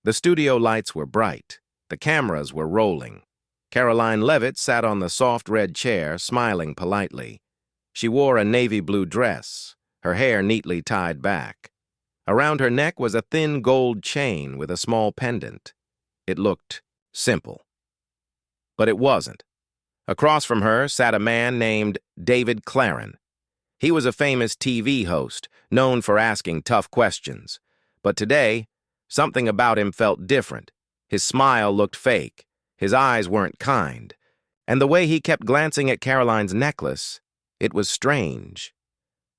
The studio lights were bright. The cameras were rolling. Karoline Leavitt sat on the soft red chair, smiling politely. She wore a navy blue dress, her hair neatly tied back. Around her neck was a thin gold chain with a small pendant. It looked simple. But it wasn't. Across from her sat a man named David Claren. He was a famous TV host, known for asking tough questions. But today, something about him felt different. His smile looked fake. His eyes weren't kind. And the way he kept glancing at Karoline's necklace, it was strange.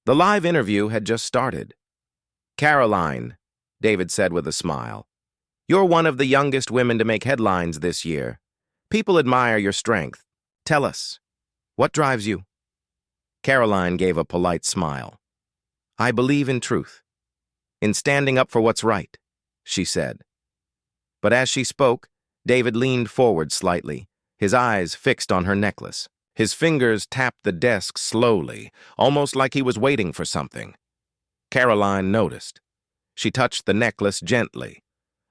The live interview had just started. "Karoline," David said with a smile, "you're one of the youngest women to make headlines this year. People admire your strength. Tell us, what drives you?" Karoline gave a polite smile. "I believe in truth, in standing up for what's right," she said. But as she spoke, David leaned forward slightly, his eyes fixed on her necklace. His fingers tapped the desk slowly, almost like he was waiting for something. Karoline noticed. She touched the necklace gently,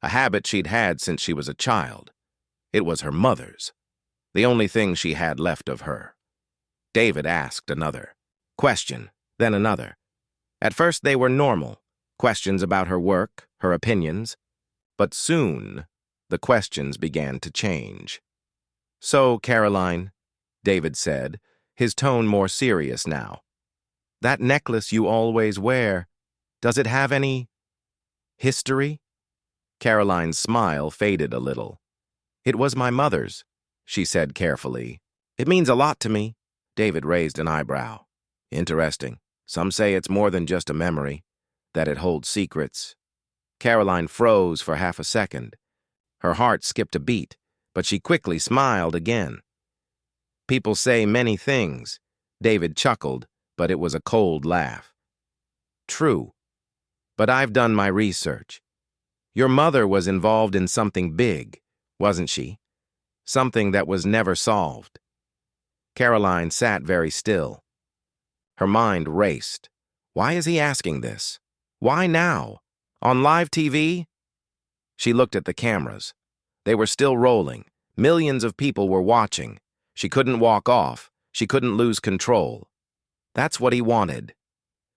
a habit she'd had since she was a child. It was her mother's, the only thing she had left of her. David asked another question, then another. At first they were normal, questions about her work, her opinions. But soon, the questions began to change. "So, Karoline," David said, his tone more serious now, "that necklace you always wear, does it have any history?" Karoline's smile faded a little. "It was my mother's," she said carefully. "It means a lot to me." David raised an eyebrow. "Interesting. Some say it's more than just a memory, that it holds secrets." Karoline froze for half a second. Her heart skipped a beat, but she quickly smiled again. "People say many things," David chuckled, but it was a cold laugh. "True. But I've done my research. Your mother was involved in something big, wasn't she? Something that was never solved." Karoline sat very still. Her mind raced. Why is he asking this? Why now? On live TV? She looked at the cameras. They were still rolling. Millions of people were watching. She couldn't walk off. She couldn't lose control. That's what he wanted.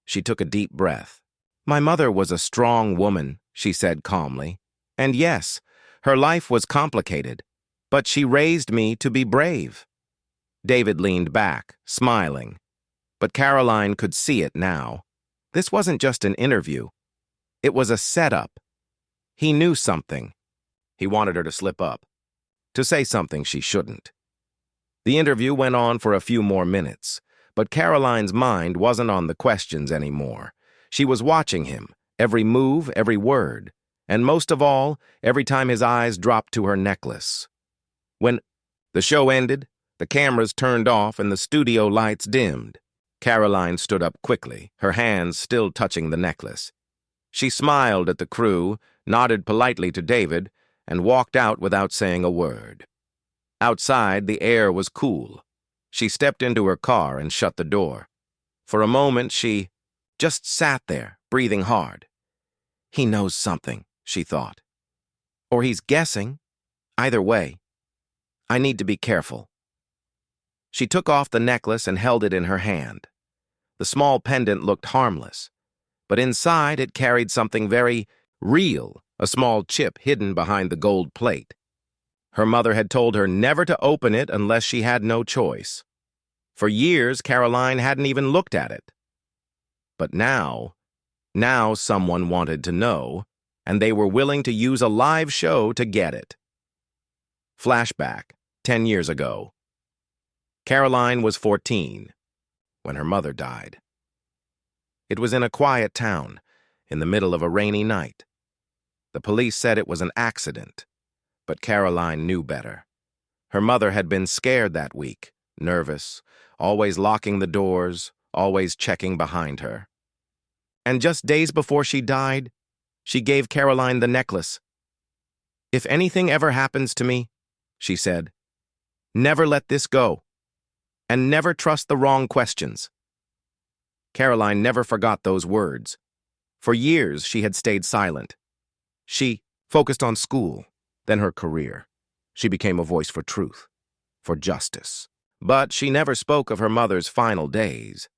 She took a deep breath. "My mother was a strong woman," she said calmly. "And yes, her life was complicated, but she raised me to be brave." David leaned back, smiling. But Karoline could see it now. This wasn't just an interview. It was a setup. He knew something. He wanted her to slip up, to say something she shouldn't. The interview went on for a few more minutes, but Karoline's mind wasn't on the questions anymore. She was watching him, every move, every word, and most of all, every time his eyes dropped to her necklace. When the show ended, the cameras turned off and the studio lights dimmed. Karoline stood up quickly, her hands still touching the necklace. She smiled at the crew, nodded politely to David, and walked out without saying a word. Outside, the air was cool. She stepped into her car and shut the door. For a moment, she just sat there, breathing hard. He knows something, she thought. Or he's guessing. Either way, I need to be careful. She took off the necklace and held it in her hand. The small pendant looked harmless, but inside it carried something very real, a small chip hidden behind the gold plate. Her mother had told her never to open it unless she had no choice. For years, Karoline hadn't even looked at it. But now someone wanted to know, and they were willing to use a live show to get it. Flashback, 10 years ago. Karoline was 14 when her mother died. It was in a quiet town, in the middle of a rainy night. The police said it was an accident, but Karoline knew better. Her mother had been scared that week, nervous, always locking the doors, always checking behind her. And just days before she died, she gave Karoline the necklace. "If anything ever happens to me," she said, "never let this go. And never trust the wrong questions." Karoline never forgot those words. For years, she had stayed silent. She focused on school, then her career. She became a voice for truth, for justice. But she never spoke of her mother's final days.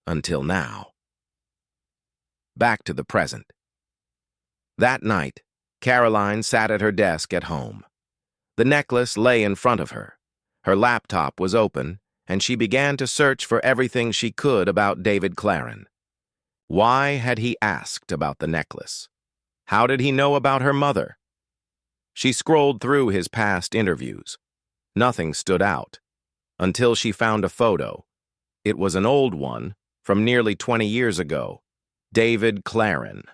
Until now. Back to the present. That night, Karoline sat at her desk at home. The necklace lay in front of her. Her laptop was open, and she began to search for everything she could about David Claren. Why had he asked about the necklace? How did he know about her mother? She scrolled through his past interviews. Nothing stood out, until she found a photo. It was an old one, from nearly 20 years ago. David Claren,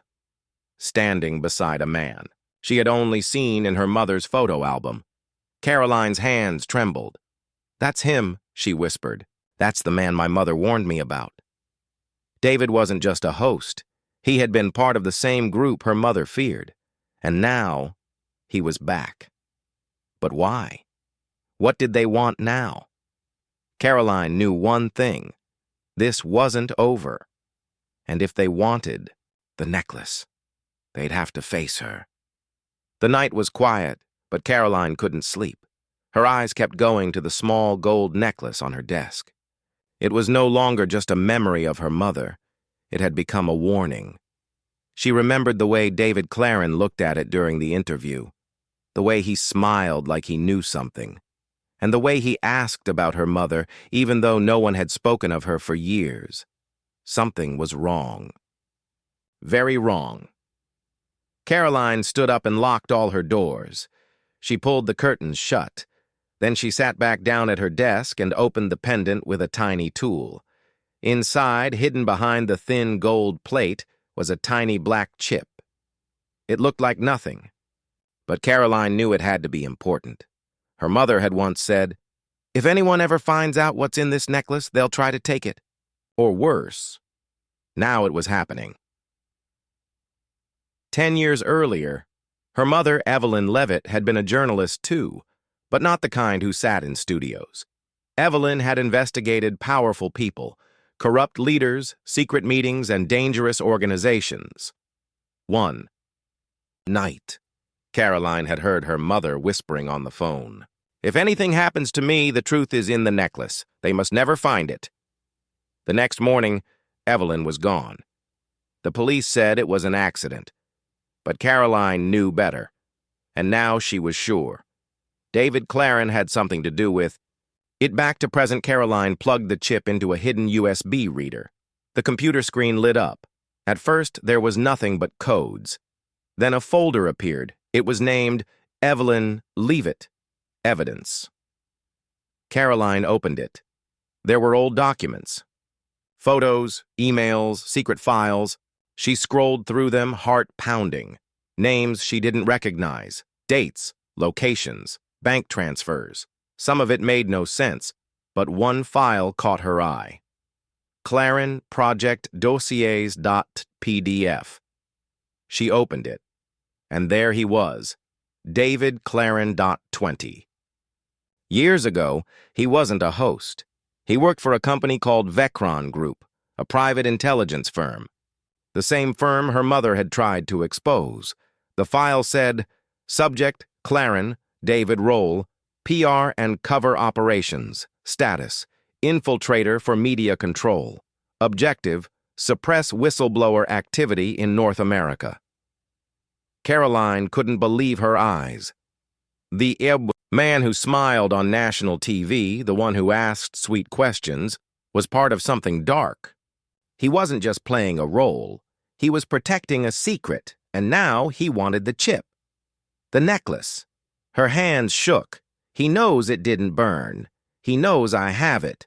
standing beside a man she had only seen in her mother's photo album. Karoline's hands trembled. "That's him," she whispered. "That's the man my mother warned me about." David wasn't just a host. He had been part of the same group her mother feared. And now, he was back. But why? What did they want now? Karoline knew one thing. This wasn't over. And if they wanted the necklace, they'd have to face her. The night was quiet, but Karoline couldn't sleep. Her eyes kept going to the small gold necklace on her desk. It was no longer just a memory of her mother. It had become a warning. She remembered the way David Claren looked at it during the interview, the way he smiled like he knew something, and the way he asked about her mother even though no one had spoken of her for years. Something was wrong. Very wrong. Karoline stood up and locked all her doors. She pulled the curtains shut. Then she sat back down at her desk and opened the pendant with a tiny tool. Inside, hidden behind the thin gold plate, was a tiny black chip. It looked like nothing, but Karoline knew it had to be important. Her mother had once said, "If anyone ever finds out what's in this necklace, they'll try to take it." Or worse. Now it was happening. 10 years earlier, her mother, Evelyn Leavitt, had been a journalist too, but not the kind who sat in studios. Evelyn had investigated powerful people, corrupt leaders, secret meetings, and dangerous organizations. One night, Karoline had heard her mother whispering on the phone. "If anything happens to me, the truth is in the necklace. They must never find it." The next morning, Evelyn was gone. The police said it was an accident. But Karoline knew better, and now she was sure. David Claren had something to do with it. Back to present, Karoline plugged the chip into a hidden USB reader. The computer screen lit up. At first, there was nothing but codes. Then a folder appeared. It was named Evelyn Leavitt, Evidence. Karoline opened it. There were old documents. Photos, emails, secret files. She scrolled through them, heart pounding. Names she didn't recognize, dates, locations, bank transfers. Some of it made no sense, but one file caught her eye. Claren Project Dossiers.pdf. She opened it, and there he was, David Claren.20. Years ago, he wasn't a host. He worked for a company called Vecron Group, a private intelligence firm. The same firm her mother had tried to expose. The file said, Subject, Claren, David Role, PR and cover operations. Status, infiltrator for media control. Objective, suppress whistleblower activity in North America. Karoline couldn't believe her eyes. The man who smiled on national TV, the one who asked sweet questions, was part of something dark. He wasn't just playing a role. He was protecting a secret, and now he wanted the chip. The necklace. Her hands shook. He knows it didn't burn. He knows I have it.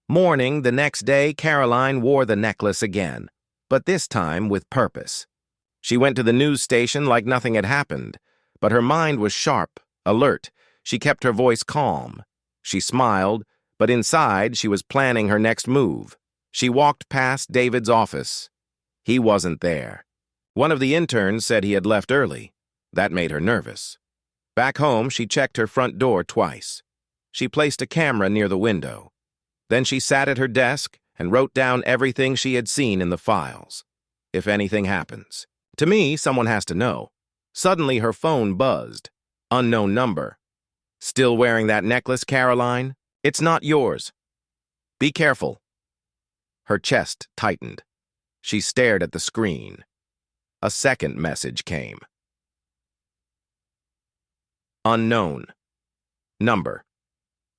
Morning the next day, Karoline wore the necklace again, but this time with purpose. She went to the news station like nothing had happened, but her mind was sharp, alert. She kept her voice calm. She smiled, but inside she was planning her next move. She walked past David's office. He wasn't there. One of the interns said he had left early. That made her nervous. Back home, she checked her front door twice. She placed a camera near the window. Then she sat at her desk and wrote down everything she had seen in the files. If anything happens, To me, someone has to know. Suddenly, her phone buzzed. Unknown number. Still wearing that necklace, Karoline? It's not yours. Be careful. Her chest tightened. She stared at the screen. A second message came. Unknown. Number.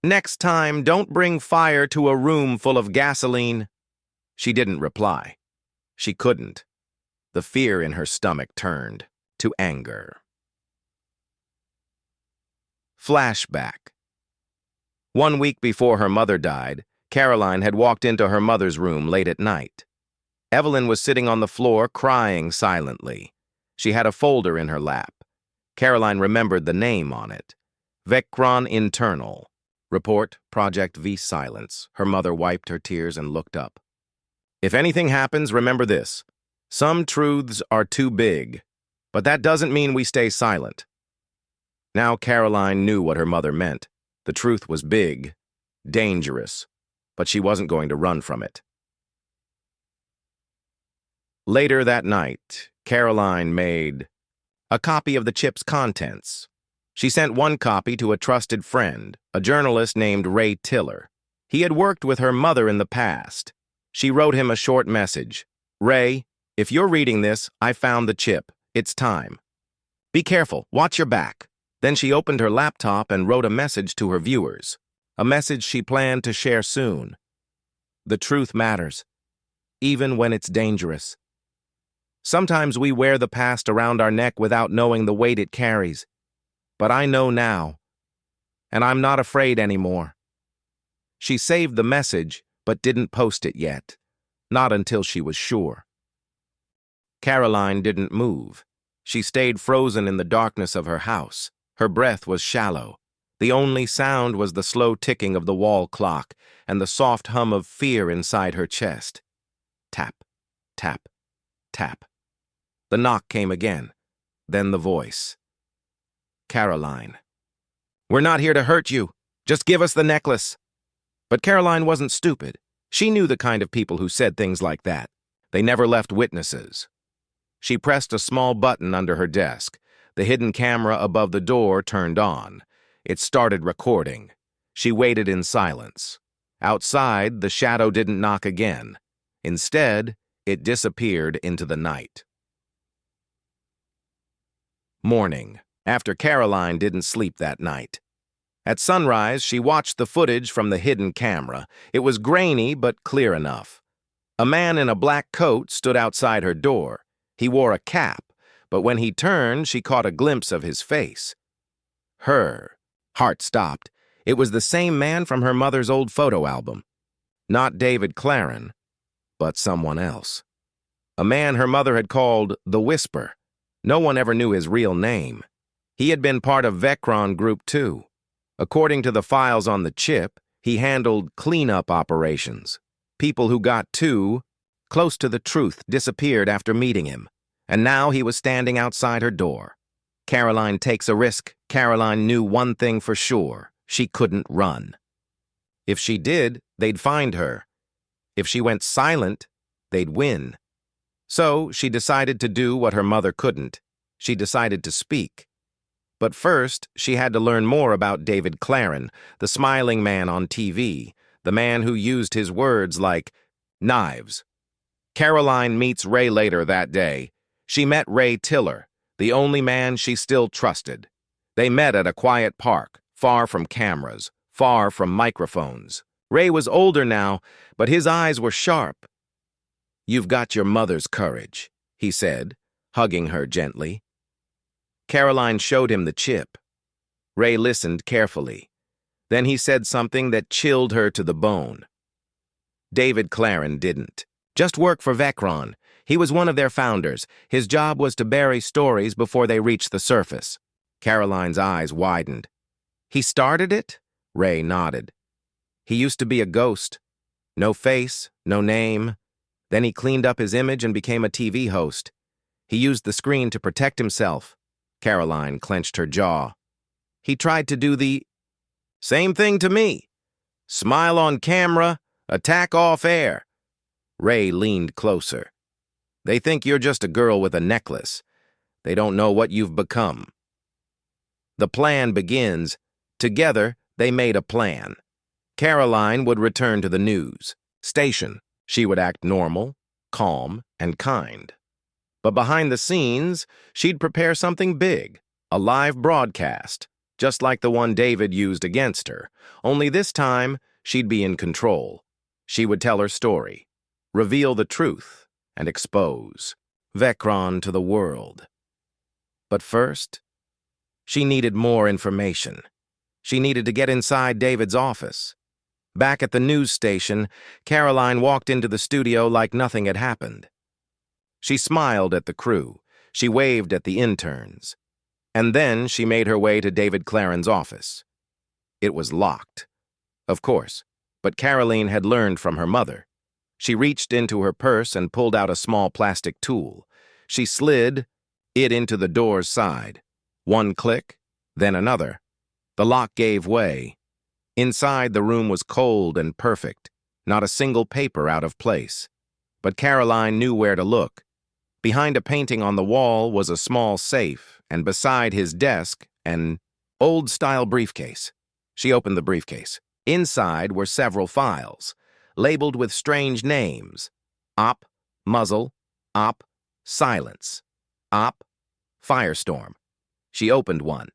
Next time, don't bring fire to a room full of gasoline. She didn't reply. She couldn't. The fear in her stomach turned to anger. Flashback. 1 week before her mother died, Karoline had walked into her mother's room late at night. Evelyn was sitting on the floor, crying silently. She had a folder in her lap. Karoline remembered the name on it. Vecron Internal. Report, Project V Silence. Her mother wiped her tears and looked up. If anything happens, remember this. Some truths are too big, but that doesn't mean we stay silent. Now Karoline knew what her mother meant. The truth was big, dangerous, but she wasn't going to run from it. Later that night, Karoline made a copy of the chip's contents. She sent one copy to a trusted friend, a journalist named Ray Tiller. He had worked with her mother in the past. She wrote him a short message. Ray, if you're reading this, I found the chip. It's time. Be careful. Watch your back. Then she opened her laptop and wrote a message to her viewers. A message she planned to share soon. The truth matters, even when it's dangerous. Sometimes we wear the past around our neck without knowing the weight it carries. But I know now, and I'm not afraid anymore. She saved the message, but didn't post it yet. Not until she was sure. Karoline didn't move. She stayed frozen in the darkness of her house. Her breath was shallow. The only sound was the slow ticking of the wall clock and the soft hum of fear inside her chest. Tap, tap, tap. The knock came again, then the voice. Karoline. We're not here to hurt you. Just give us the necklace. But Karoline wasn't stupid. She knew the kind of people who said things like that. They never left witnesses. She pressed a small button under her desk. The hidden camera above the door turned on. It started recording. She waited in silence. Outside, the shadow didn't knock again. Instead, it disappeared into the night. Morning, after Karoline didn't sleep that night. At sunrise, she watched the footage from the hidden camera. It was grainy but clear enough. A man in a black coat stood outside her door. He wore a cap, but when he turned, she caught a glimpse of his face. Her heart stopped. It was the same man from her mother's old photo album. Not David Claren, but someone else. A man her mother had called the Whisper. No one ever knew his real name. He had been part of Vecron Group 2. According to the files on the chip, he handled cleanup operations. People who got too close to the truth disappeared after meeting him, and now he was standing outside her door. Karoline takes a risk. Karoline knew one thing for sure. She couldn't run. If she did, they'd find her. If she went silent, they'd win. So she decided to do what her mother couldn't. She decided to speak. But first, she had to learn more about David Claren, the smiling man on TV, the man who used his words like knives. Karoline meets Ray later that day. She met Ray Tiller, the only man she still trusted. They met at a quiet park, far from cameras, far from microphones. Ray was older now, but his eyes were sharp. "You've got your mother's courage," he said, hugging her gently. Karoline showed him the chip. Ray listened carefully. Then he said something that chilled her to the bone. David Claren didn't just work for Vecron. He was one of their founders. His job was to bury stories before they reached the surface. Karoline's eyes widened. "He started it?" Ray nodded. "He used to be a ghost. No face, no name. Then he cleaned up his image and became a TV host. He used the screen to protect himself." Karoline clenched her jaw. "He tried to do the same thing to me. Smile on camera, attack off air." Ray leaned closer. They think you're just a girl with a necklace. They don't know what you've become. The plan begins. Together, they made a plan. Karoline would return to the news station. She would act normal, calm, and kind. But behind the scenes, she'd prepare something big, a live broadcast, just like the one David used against her. Only this time, she'd be in control. She would tell her story, reveal the truth, and expose Vecron to the world. But first, she needed more information. She needed to get inside David's office. Back at the news station, Karoline walked into the studio like nothing had happened. She smiled at the crew. She waved at the interns. And then she made her way to David Claren's office. It was locked. Of course, but Karoline had learned from her mother. She reached into her purse and pulled out a small plastic tool. She slid it into the door's side. One click, then another. The lock gave way. Inside, the room was cold and perfect, not a single paper out of place. But Karoline knew where to look. Behind a painting on the wall was a small safe, and beside his desk, an old-style briefcase. She opened the briefcase. Inside were several files, labeled with strange names. Op, muzzle, op, silence, op, firestorm. She opened one.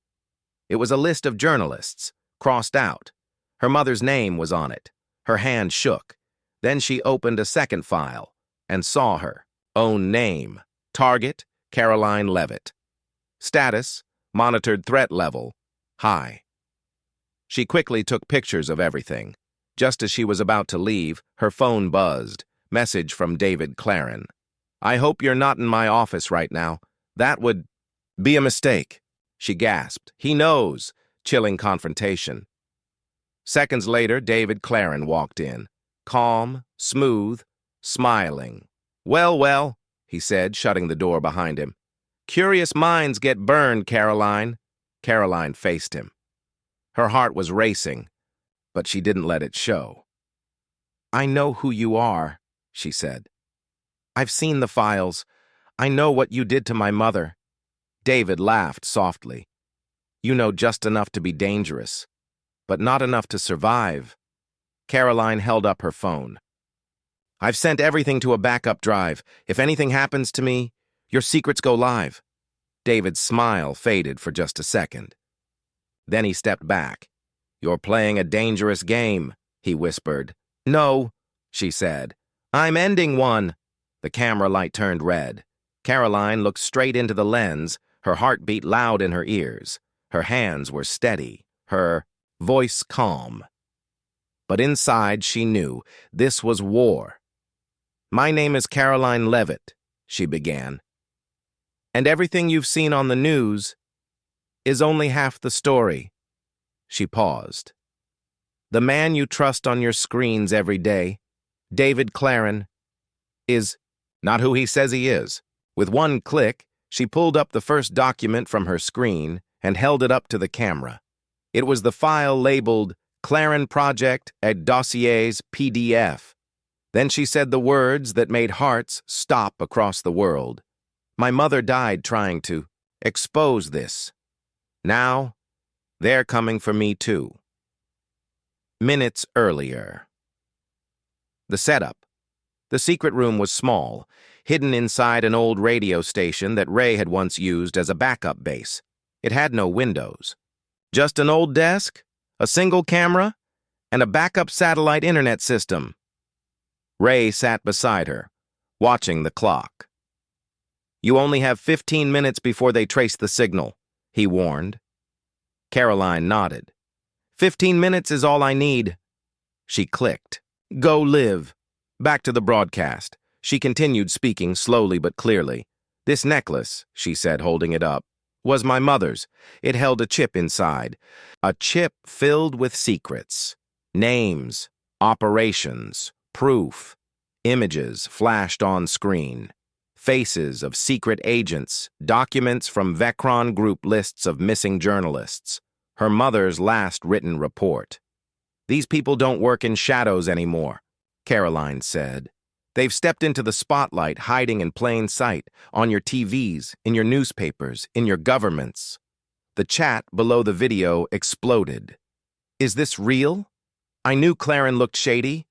It was a list of journalists, crossed out. Her mother's name was on it. Her hand shook. Then she opened a second file and saw her own name. Target, Karoline Leavitt. Status, monitored threat level, high. She quickly took pictures of everything. Just as she was about to leave, her phone buzzed. Message from David Claren. I hope you're not in my office right now. That would be a mistake. She gasped. He knows. Chilling confrontation. Seconds later, David Claren walked in. Calm, smooth, smiling. Well, he said, shutting the door behind him. Curious minds get burned, Karoline. Karoline faced him. Her heart was racing, but she didn't let it show. I know who you are, she said. I've seen the files. I know what you did to my mother. David laughed softly. You know just enough to be dangerous, but not enough to survive. Karoline held up her phone. I've sent everything to a backup drive. If anything happens to me, your secrets go live. David's smile faded for just a second. Then he stepped back. You're playing a dangerous game, he whispered. No, she said. I'm ending one. The camera light turned red. Karoline looked straight into the lens, her heart beat loud in her ears. Her hands were steady, her voice calm. But inside she knew this was war. My name is Karoline Leavitt, she began. And everything you've seen on the news is only half the story. She paused. The man you trust on your screens every day, David Claren, is not who he says he is. With one click, she pulled up the first document from her screen and held it up to the camera. It was the file labeled Claren Project et Dossiers PDF. Then she said the words that made hearts stop across the world. My mother died trying to expose this. Now, they're coming for me too. Minutes earlier. The setup. The secret room was small, hidden inside an old radio station that Ray had once used as a backup base. It had no windows. Just an old desk, a single camera, and a backup satellite internet system. Ray sat beside her, watching the clock. You only have 15 minutes before they trace the signal, he warned. Karoline nodded. 15 minutes is all I need. She clicked. Go live. Back to the broadcast. She continued speaking slowly but clearly. This necklace, she said, holding it up, was my mother's. It held a chip inside. A chip filled with secrets. Names, operations, proof. Images flashed on screen. Faces of secret agents, documents from Vecron Group lists of missing journalists. Her mother's last written report. These people don't work in shadows anymore, Karoline said. They've stepped into the spotlight, hiding in plain sight, on your TVs, in your newspapers, in your governments. The chat below the video exploded. Is this real? I knew Clarin looked shady.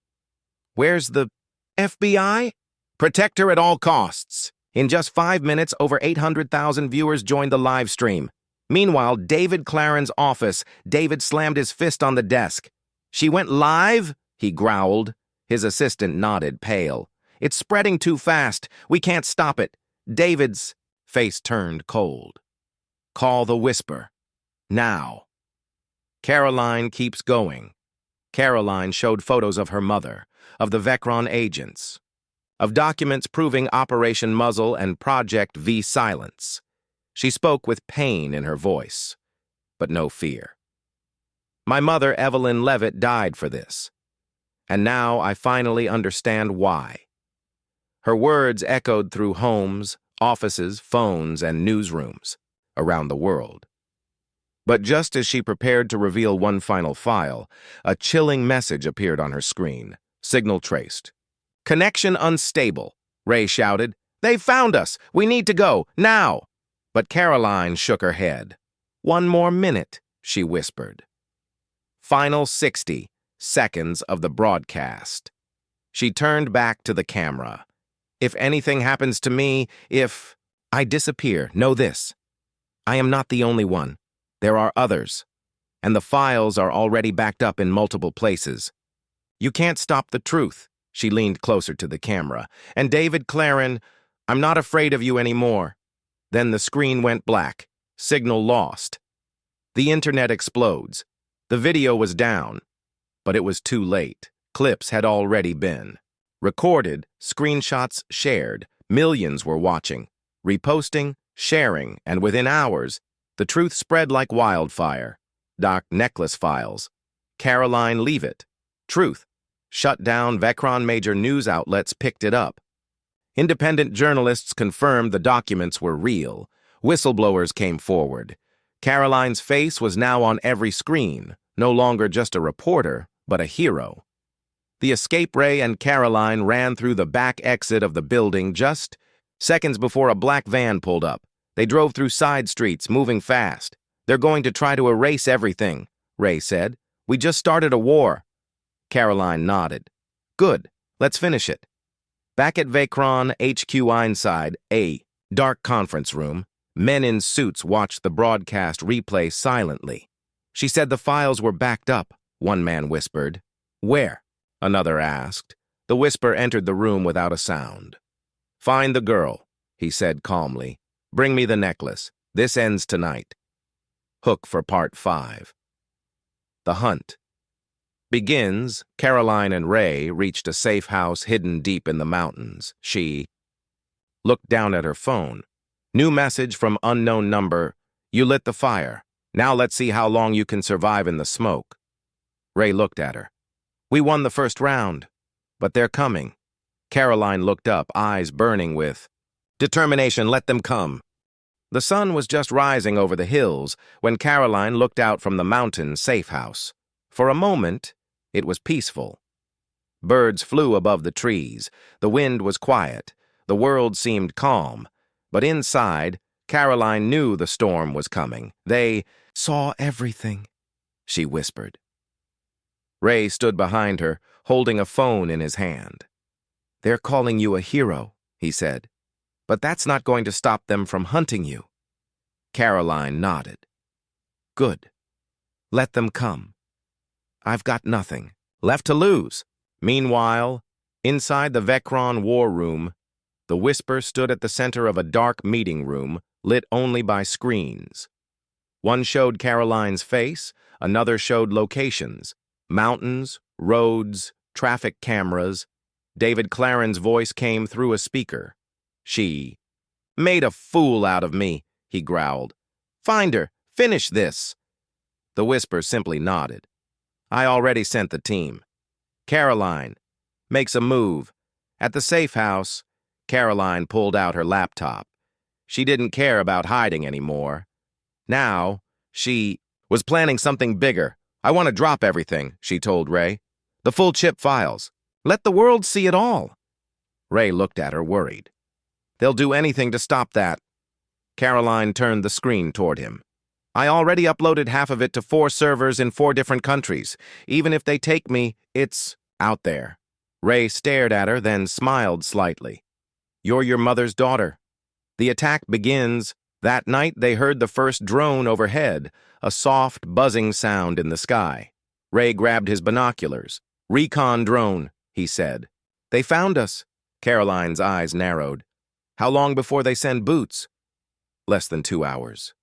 Where's the FBI? Protect her at all costs. In just 5 minutes, over 800,000 viewers joined the live stream. Meanwhile, David Clarin's office, David slammed his fist on the desk. She went live? He growled. His assistant nodded, pale. It's spreading too fast. We can't stop it. David's face turned cold. Call the Whisper. Now. Karoline keeps going. Karoline showed photos of her mother, of the Vecron agents, of documents proving Operation Muzzle and Project V Silence. She spoke with pain in her voice, but no fear. My mother, Evelyn Leavitt, died for this. And now I finally understand why. Her words echoed through homes, offices, phones, and newsrooms around the world. But just as she prepared to reveal one final file, a chilling message appeared on her screen. Signal traced. Connection unstable, Ray shouted. They found us! We need to go, now! But Karoline shook her head. 1 more minute, she whispered. Final 60 seconds of the broadcast. She turned back to the camera. If anything happens to me, if I disappear, know this. I am not the only one. There are others, and the files are already backed up in multiple places. You can't stop the truth. She leaned closer to the camera. And David Clarin, I'm not afraid of you anymore. Then the screen went black. Signal lost. The internet explodes. The video was down, but it was too late. Clips had already been recorded, screenshots shared. Millions were watching, reposting, sharing, and within hours, the truth spread like wildfire. Doc Necklace Files. Karoline Leavitt. Truth. Shut down. Vecron major news outlets picked it up. Independent journalists confirmed the documents were real. Whistleblowers came forward. Karoline's face was now on every screen, no longer just a reporter, but a hero. The escape Ray and Karoline ran through the back exit of the building just seconds before a black van pulled up. They drove through side streets, moving fast. They're going to try to erase everything, Ray said. We just started a war. Karoline nodded. Good, let's finish it. Back at Vecron HQ inside, a dark conference room, men in suits watched the broadcast replay silently. She said the files were backed up, one man whispered. Where? Another asked. The whisper entered the room without a sound. Find the girl, he said calmly. Bring me the necklace. This ends tonight. Hook for Part 5. The hunt begins. Karoline and Ray reached a safe house hidden deep in the mountains. She looked down at her phone. New message from unknown number. You lit the fire. Now let's see how long you can survive in the smoke. Ray looked at her. We won the first round, but they're coming. Karoline looked up, eyes burning with determination. Let them come. The sun was just rising over the hills when Karoline looked out from the mountain safe house. For a moment, it was peaceful. Birds flew above the trees. The wind was quiet. The world seemed calm. But inside, Karoline knew the storm was coming. They saw everything, she whispered. Ray stood behind her, holding a phone in his hand. They're calling you a hero, he said. But that's not going to stop them from hunting you. Karoline nodded. Good. Let them come. I've got nothing left to lose. Meanwhile, inside the Vecron war room, the Whisper stood at the center of a dark meeting room, lit only by screens. One showed Karoline's face, another showed locations, mountains, roads, traffic cameras. David Clarin's voice came through a speaker. She made a fool out of me, he growled. Find her. Finish this. The Whisper simply nodded. I already sent the team. Karoline makes a move. At the safe house, Karoline pulled out her laptop. She didn't care about hiding anymore. Now, she was planning something bigger. I want to drop everything, she told Ray. The full chip files. Let the world see it all. Ray looked at her, worried. They'll do anything to stop that. Karoline turned the screen toward him. I already uploaded half of it to 4 servers in 4 different countries. Even if they take me, it's out there. Ray stared at her, then smiled slightly. You're your mother's daughter. The attack begins. That night they heard the first drone overhead, a soft, buzzing sound in the sky. Ray grabbed his binoculars. Recon drone, he said. They found us. Karoline's eyes narrowed. How long before they send boots? Less than 2 hours.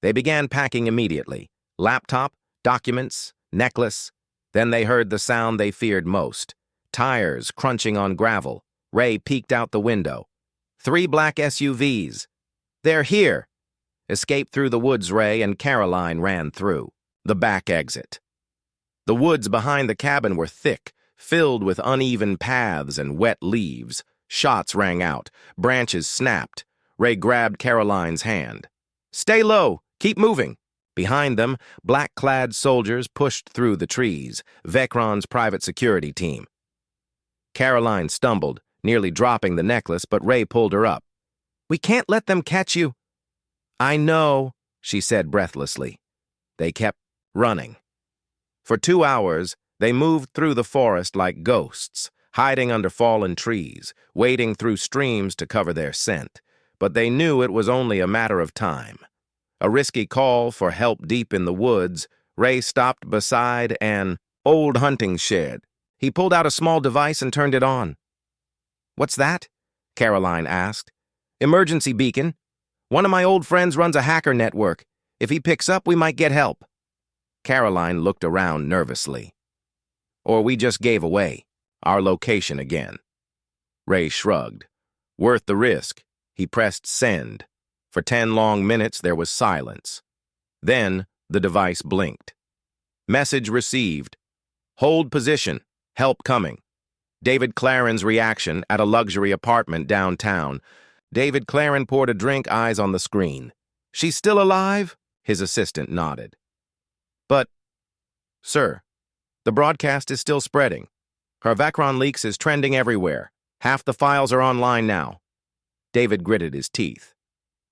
They began packing immediately. Laptop, documents, necklace. Then they heard the sound they feared most. Tires crunching on gravel. Ray peeked out the window. 3 black SUVs. They're here. Escape through the woods, Ray, and Karoline ran through. The back exit. The woods behind the cabin were thick, filled with uneven paths and wet leaves. Shots rang out. Branches snapped. Ray grabbed Karoline's hand. Stay low. Keep moving. Behind them, black-clad soldiers pushed through the trees, Vecron's private security team. Karoline stumbled, nearly dropping the necklace, but Ray pulled her up. We can't let them catch you. I know, she said breathlessly. They kept running. For 2 hours, they moved through the forest like ghosts, hiding under fallen trees, wading through streams to cover their scent. But they knew it was only a matter of time. A risky call for help deep in the woods, Ray stopped beside an old hunting shed. He pulled out a small device and turned it on. What's that? Karoline asked. Emergency beacon. One of my old friends runs a hacker network. If he picks up, we might get help. Karoline looked around nervously. Or we just gave away our location again. Ray shrugged. Worth the risk. He pressed send. For 10 long minutes, there was silence. Then, the device blinked. Message received. Hold position. Help coming. David Claren's reaction at a luxury apartment downtown. David Claren poured a drink, eyes on the screen. She's still alive? His assistant nodded. But, sir, the broadcast is still spreading. Her Vecron leaks is trending everywhere. Half the files are online now. David gritted his teeth.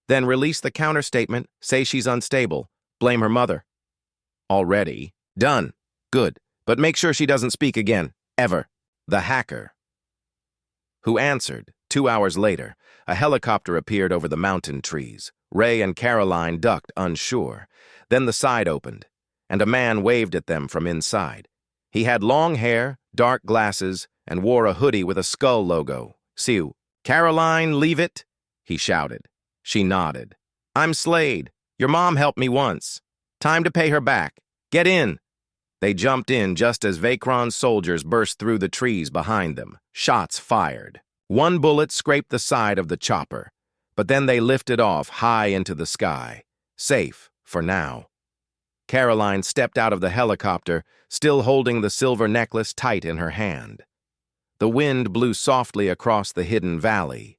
Then release the counterstatement, say she's unstable, blame her mother. Already. Done. Good. But make sure she doesn't speak again. Ever. The hacker. Who answered? 2 hours later, a helicopter appeared over the mountain trees. Ray and Karoline ducked, unsure. Then the side opened, and a man waved at them from inside. He had long hair, dark glasses, and wore a hoodie with a skull logo. Siu. Karoline, Leavitt? He shouted. She nodded. I'm Slade. Your mom helped me once. Time to pay her back. Get in. They jumped in just as Vecron's soldiers burst through the trees behind them. Shots fired. One bullet scraped the side of the chopper, but then they lifted off high into the sky. Safe, for now. Karoline stepped out of the helicopter, still holding the silver necklace tight in her hand. The wind blew softly across the hidden valley.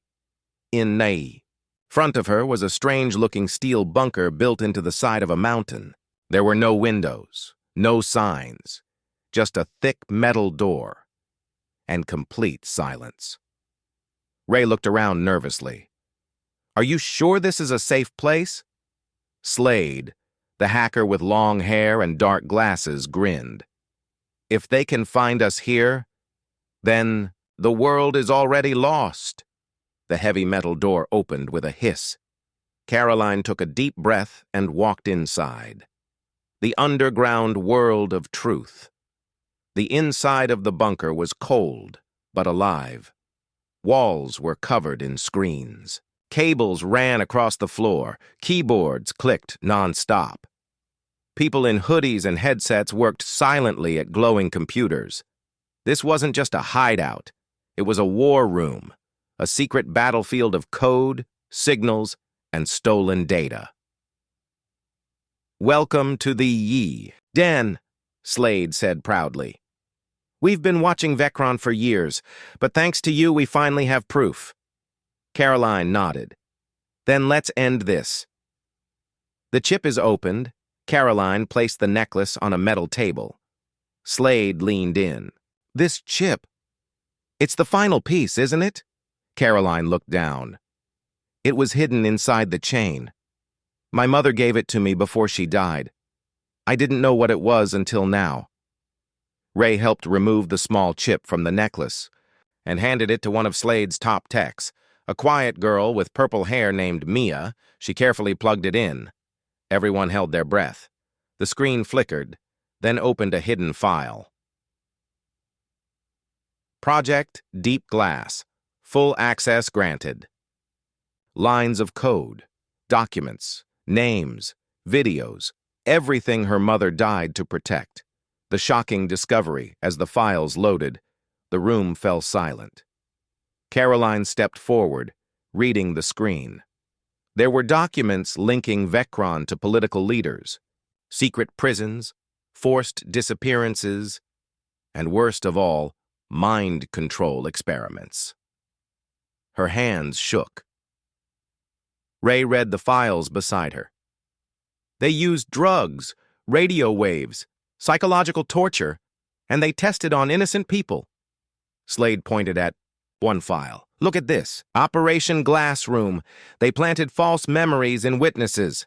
In Nai. Front of her was a strange-looking steel bunker built into the side of a mountain. There were no windows, no signs, just a thick metal door, and complete silence. Ray looked around nervously. Are you sure this is a safe place? Slade, the hacker with long hair and dark glasses, grinned. If they can find us here, then the world is already lost. The heavy metal door opened with a hiss. Karoline took a deep breath and walked inside. The underground world of truth. The inside of the bunker was cold, but alive. Walls were covered in screens. Cables ran across the floor. Keyboards clicked non-stop. People in hoodies and headsets worked silently at glowing computers. This wasn't just a hideout. It was a war room. A secret battlefield of code, signals, and stolen data. Welcome to the Yi Den, Slade said proudly. We've been watching Vecron for years, but thanks to you we finally have proof. Karoline nodded. Then let's end this. The chip is opened. Karoline placed the necklace on a metal table. Slade leaned in. This chip. It's the final piece, isn't it? Karoline looked down. It was hidden inside the chain. My mother gave it to me before she died. I didn't know what it was until now. Ray helped remove the small chip from the necklace and handed it to one of Slade's top techs, a quiet girl with purple hair named Mia. She carefully plugged it in. Everyone held their breath. The screen flickered, then opened a hidden file. Project Deep Glass. Full access granted. Lines of code, documents, names, videos, everything her mother died to protect. The shocking discovery as the files loaded, the room fell silent. Karoline stepped forward, reading the screen. There were documents linking Vecron to political leaders, secret prisons, forced disappearances, and worst of all, mind control experiments. Her hands shook. Ray read the files beside her. They used drugs, radio waves, psychological torture, and they tested on innocent people. Slade pointed at one file. Look at this. Operation Glass Room. They planted false memories in witnesses.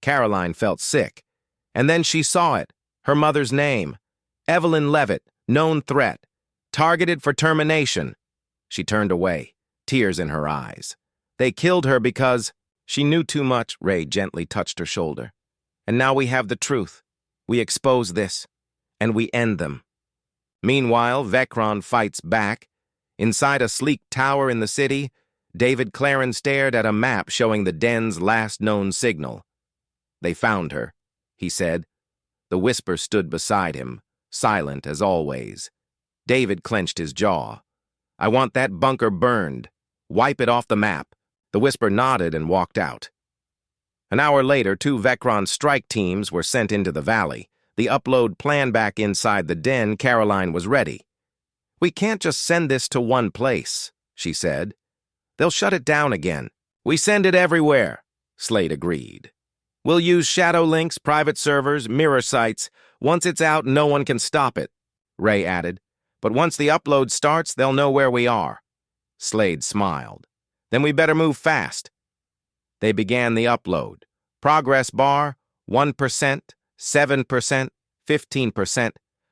Karoline felt sick. And then she saw it. Her mother's name. Evelyn Leavitt, known threat. Targeted for termination. She turned away, tears in her eyes. They killed her because she knew too much. Ray gently touched her shoulder. And now we have the truth. We expose this, and we end them. Meanwhile, Vecron fights back. Inside a sleek tower in the city, David Claren stared at a map showing the den's last known signal. They found her, he said. The Whisper stood beside him, silent as always. David clenched his jaw. I want that bunker burned. Wipe it off the map. The Whisper nodded and walked out. An hour later, 2 Vecron strike teams were sent into the valley. The upload plan back inside the den. Karoline was ready. We can't just send this to one place, she said. They'll shut it down again. We send it everywhere, Slade agreed. We'll use shadow links, private servers, mirror sites. Once it's out, no one can stop it, Ray added. But once the upload starts, they'll know where we are. Slade smiled. Then we better move fast. They began the upload. Progress bar, 1%, 7%, 15%.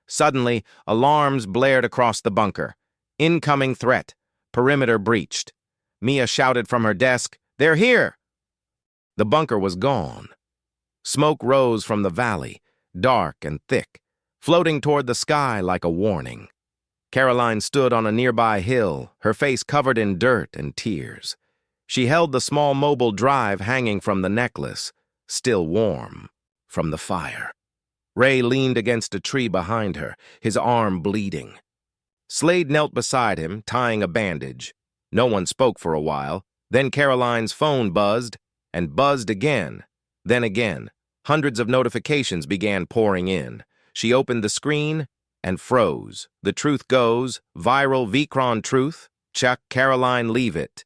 Suddenly, alarms blared across the bunker. Incoming threat. Perimeter breached. Mia shouted from her desk, They're here! The bunker was gone. Smoke rose from the valley, dark and thick, floating toward the sky like a warning. Karoline stood on a nearby hill, her face covered in dirt and tears. She held the small mobile drive hanging from the necklace, still warm from the fire. Ray leaned against a tree behind her, his arm bleeding. Slade knelt beside him, tying a bandage. No one spoke for a while. Then Karoline's phone buzzed, and buzzed again. Then again. Hundreds of notifications began pouring in. She opened the screen and froze. The truth goes, viral Vecron truth, Chuck Karoline Leavitt.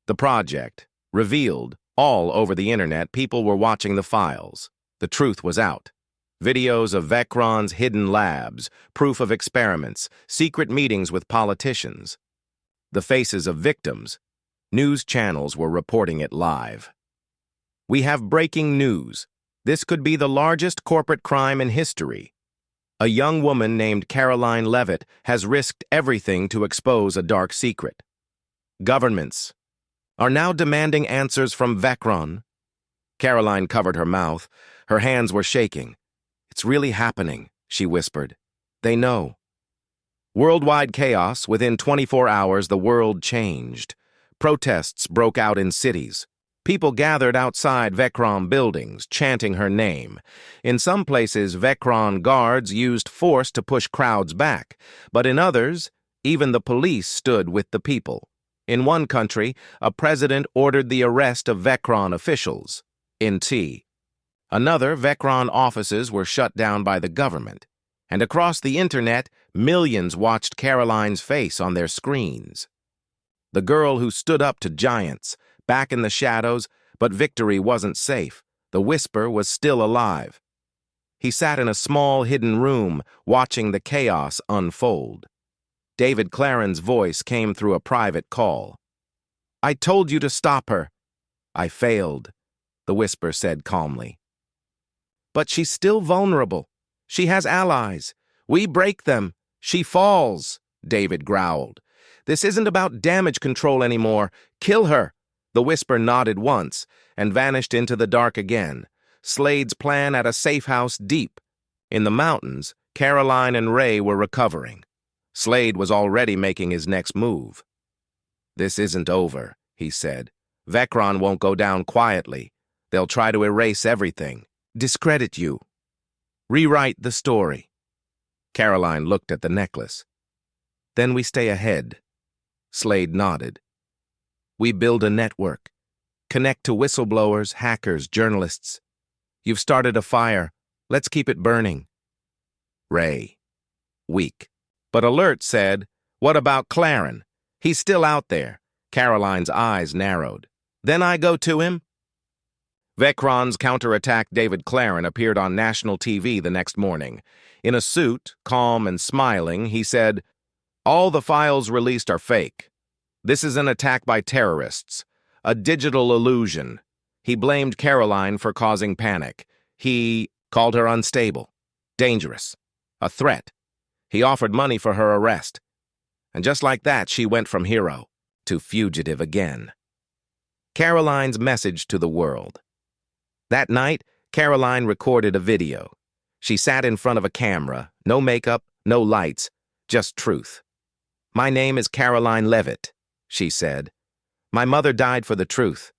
The project, revealed, all over the internet, people were watching the files. The truth was out. Videos of Vecron's hidden labs, proof of experiments, secret meetings with politicians. The faces of victims. News channels were reporting it live. We have breaking news. This could be the largest corporate crime in history. A young woman named Karoline Leavitt has risked everything to expose a dark secret. Governments are now demanding answers from Vecron. Karoline covered her mouth. Her hands were shaking. It's really happening, she whispered. They know. Worldwide chaos. Within 24 hours, the world changed. Protests broke out in cities. People gathered outside Vecron buildings, chanting her name. In some places, Vecron guards used force to push crowds back, but in others, even the police stood with the people. In one country, a president ordered the arrest of Vecron officials. In T. Another, Vecron offices were shut down by the government. And across the internet, millions watched Karoline's face on their screens. The girl who stood up to giants, back in the shadows, but victory wasn't safe. The Whisper was still alive. He sat in a small hidden room, watching the chaos unfold. David Claren's voice came through a private call. "I told you to stop her." "I failed," the whisper said calmly. "But she's still vulnerable. She has allies. We break them. She falls," David growled. "This isn't about damage control anymore. Kill her." The whisper nodded once and vanished into the dark again. Slade's plan at a safe house deep. In the mountains, Karoline and Ray were recovering. Slade was already making his next move. "This isn't over," he said. "Vecron won't go down quietly. They'll try to erase everything, discredit you, rewrite the story." Karoline looked at the necklace. "Then we stay ahead." Slade nodded. "We build a network. Connect to whistleblowers, hackers, journalists. You've started a fire. Let's keep it burning." Ray. Weak. But alert said, "What about Claren? He's still out there." Karoline's eyes narrowed. "Then I go to him?" Vecron's counterattack David Claren appeared on national TV the next morning. In a suit, calm and smiling, he said, "All the files released are fake. This is an attack by terrorists, a digital illusion." He blamed Karoline for causing panic. He called her unstable, dangerous, a threat. He offered money for her arrest. And just like that, she went from hero to fugitive again. Karoline's message to the world. That night, Karoline recorded a video. She sat in front of a camera, no makeup, no lights, just truth. "My name is Karoline Leavitt," she said. "My mother died for the truth.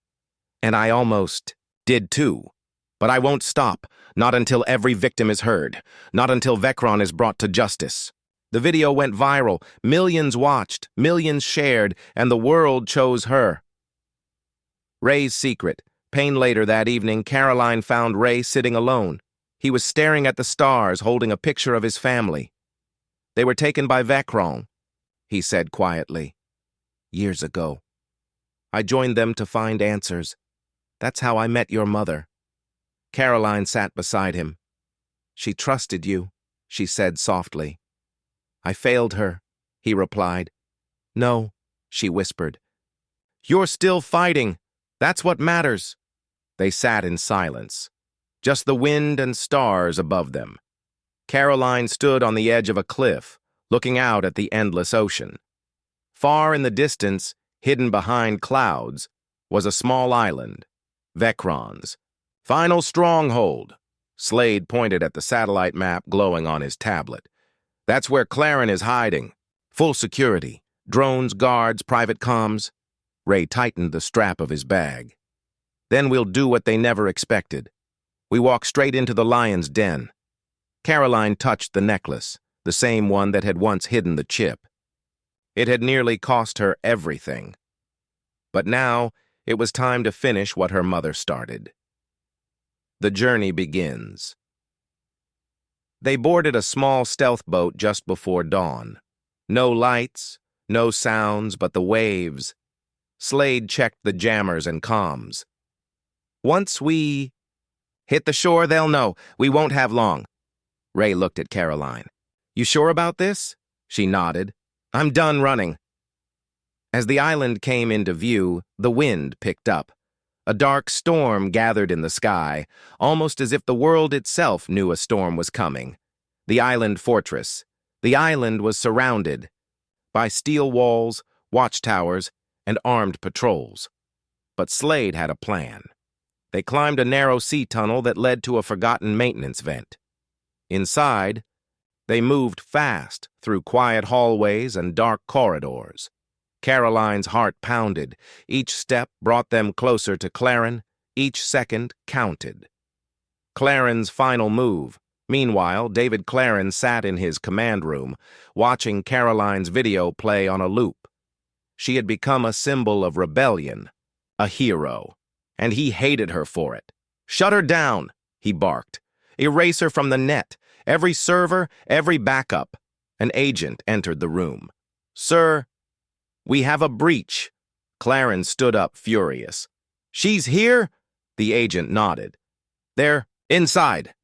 And I almost did too. But I won't stop, not until every victim is heard, not until Vecron is brought to justice." The video went viral, millions watched, millions shared, and the world chose her. Ray's secret. Pain later that evening, Karoline found Ray sitting alone. He was staring at the stars, holding a picture of his family. "They were taken by Vecron," he said quietly. "Years ago. I joined them to find answers. That's how I met your mother." Karoline sat beside him. "She trusted you," she said softly. "I failed her," he replied. "No," she whispered. "You're still fighting. That's what matters." They sat in silence, just the wind and stars above them. Karoline stood on the edge of a cliff, looking out at the endless ocean. Far in the distance, hidden behind clouds, was a small island, Vecron's final stronghold. Slade pointed at the satellite map glowing on his tablet. "That's where Claren is hiding. Full security. Drones, guards, private comms." Ray tightened the strap of his bag. "Then we'll do what they never expected. We walk straight into the lion's den." Karoline touched the necklace, the same one that had once hidden the chip. It had nearly cost her everything. But now, it was time to finish what her mother started. The journey begins. They boarded a small stealth boat just before dawn. No lights, no sounds but the waves. Slade checked the jammers and comms. "Once we hit the shore, they'll know. We won't have long." Ray looked at Karoline. "You sure about this?" She nodded. "I'm done running." As the island came into view, the wind picked up. A dark storm gathered in the sky, almost as if the world itself knew a storm was coming. The island fortress. The island was surrounded by steel walls, watchtowers, and armed patrols. But Slade had a plan. They climbed a narrow sea tunnel that led to a forgotten maintenance vent. Inside, they moved fast through quiet hallways and dark corridors. Karoline's heart pounded. Each step brought them closer to Claren. Each second counted. Claren's final move. Meanwhile, David Claren sat in his command room, watching Karoline's video play on a loop. She had become a symbol of rebellion, a hero, and he hated her for it. "Shut her down," he barked. "Erase her from the net. Every server, every backup." An agent entered the room. "Sir, we have a breach." Claren stood up, furious. "She's here?" The agent nodded. "They're inside."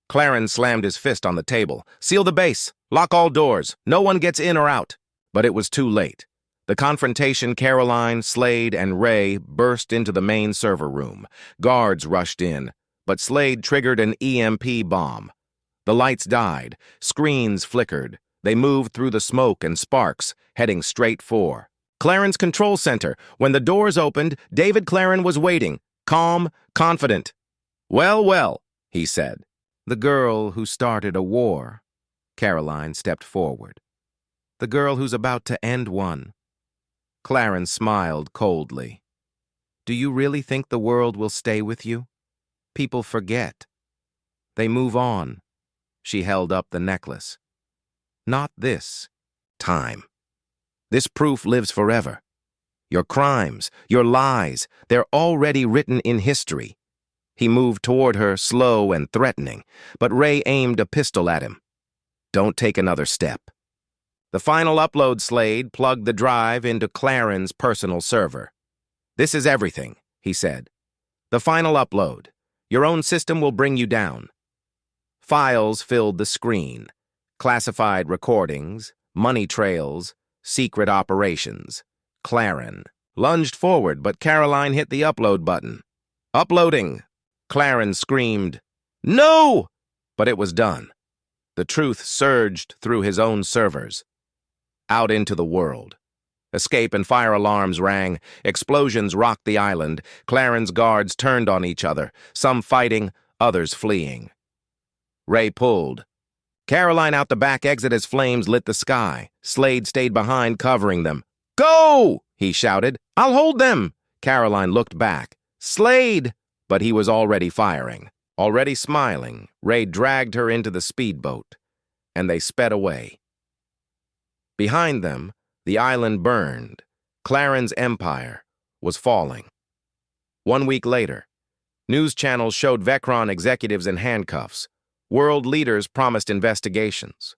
Claren slammed his fist on the table. "Seal the base. Lock all doors. No one gets in or out." But it was too late. The confrontation, Karoline, Slade, and Ray burst into the main server room. Guards rushed in, but Slade triggered an EMP bomb. The lights died, screens flickered. They moved through the smoke and sparks, heading straight for Claren's control center. When the doors opened, David Claren was waiting, calm, confident. "Well, well," he said. "The girl who started a war." Karoline stepped forward. "The girl who's about to end one." Claren smiled coldly. "Do you really think the world will stay with you? People forget. They move on." She held up the necklace. "Not this time. This proof lives forever. Your crimes, your lies, they're already written in history." He moved toward her, slow and threatening, but Ray aimed a pistol at him. "Don't take another step." The final upload, Slade plugged the drive into Claren's personal server. "This is everything," he said. "The final upload. Your own system will bring you down." Files filled the screen. Classified recordings, money trails, secret operations. Claren lunged forward, but Karoline hit the upload button. "Uploading!" Claren screamed. "No!" But it was done. The truth surged through his own servers. Out into the world. Escape and fire alarms rang. Explosions rocked the island. Claren's guards turned on each other, some fighting, others fleeing. Ray pulled. Karoline out the back exit as flames lit the sky. Slade stayed behind, covering them. "Go!" he shouted. "I'll hold them!" Karoline looked back. "Slade!" But he was already firing. Already smiling, Ray dragged her into the speedboat, and they sped away. Behind them, the island burned. Claren's empire was falling. 1 week later, news channels showed Vecron executives in handcuffs. World leaders promised investigations.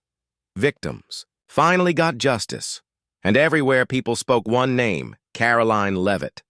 Victims finally got justice. And everywhere people spoke one name, Karoline Leavitt.